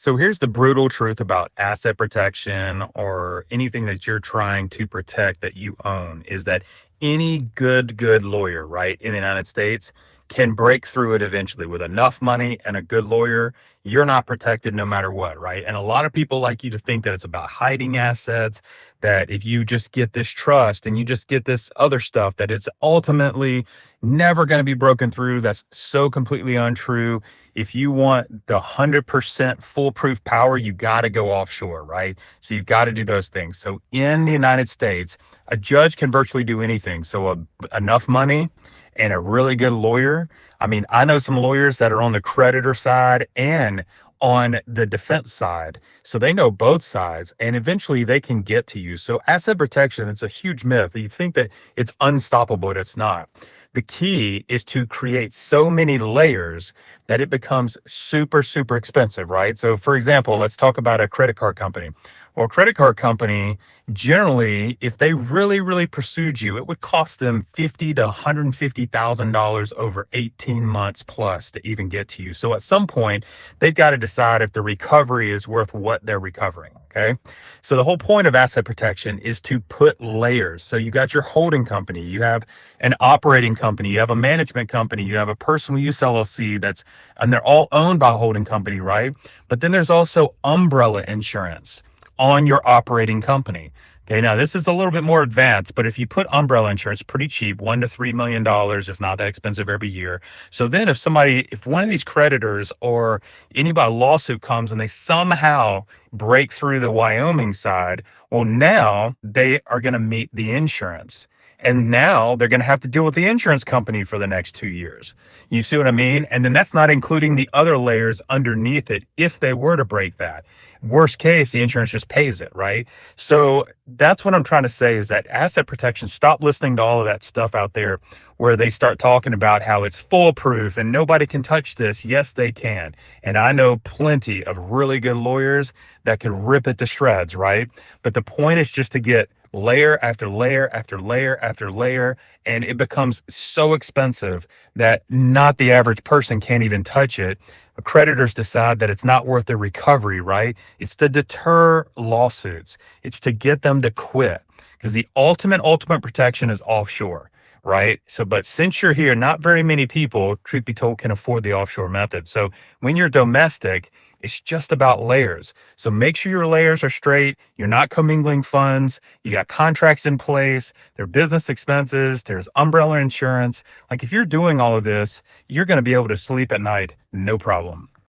So here's the brutal truth about asset protection or anything that you're trying to protect that you own is that any good lawyer, right, in the United States can break through it eventually with enough money and a good lawyer. You're not protected no matter what, right? And a lot of people like you to think that it's about hiding assets, that if you just get this trust and you just get this other stuff, that it's ultimately never going to be broken through. That's so completely untrue. If you want the 100% foolproof power, you got to go offshore, right? So you've got to do those things. So in the United States, a judge can virtually do anything. So enough money and a really good lawyer. I mean, I know some lawyers that are on the creditor side and on the defense side. So they know both sides and eventually they can get to you. So asset protection, it's a huge myth. You think that it's unstoppable, but it's not. The key is to create so many layers that it becomes super expensive, right? So for example, let's talk about a credit card company. Well, a credit card company, generally, if they really pursued you, it would cost them $50,000 to $150,000 over 18 months plus to even get to you. So at some point, they've got to decide if the recovery is worth what they're recovering. Okay. So the whole point of asset protection is to put layers. So you got your holding company, you have an operating company, you have a management company, you have a personal use LLC and they're all owned by a holding company, right? But then there's also umbrella insurance on your operating company. Okay, now this is a little bit more advanced, but if you put umbrella insurance, pretty cheap, $1 to $3 million, it's not that expensive every year. So then if one of these creditors or anybody lawsuit comes and they somehow break through the Wyoming side, well, now they are going to meet the insurance. And now they're going to have to deal with the insurance company for the next 2 years. You see what I mean? And then that's not including the other layers underneath it if they were to break that. Worst case, the insurance just pays it, right? So that's what I'm trying to say is that asset protection, stop listening to all of that stuff out there where they start talking about how it's foolproof and nobody can touch this. Yes, they can. And I know plenty of really good lawyers that can rip it to shreds, right? But the point is just to get layer after layer after layer after layer, and it becomes so expensive that not the average person can't even touch it. Creditors decide that it's not worth the recovery, right? It's to deter lawsuits. It's to get them to quit because the ultimate protection is offshore, right? So, but since you're here, not very many people, truth be told, can afford the offshore method. So when you're domestic, it's just about layers. So make sure your layers are straight. You're not commingling funds. You got contracts in place. There are business expenses. There's umbrella insurance. Like if you're doing all of this, you're going to be able to sleep at night. No problem.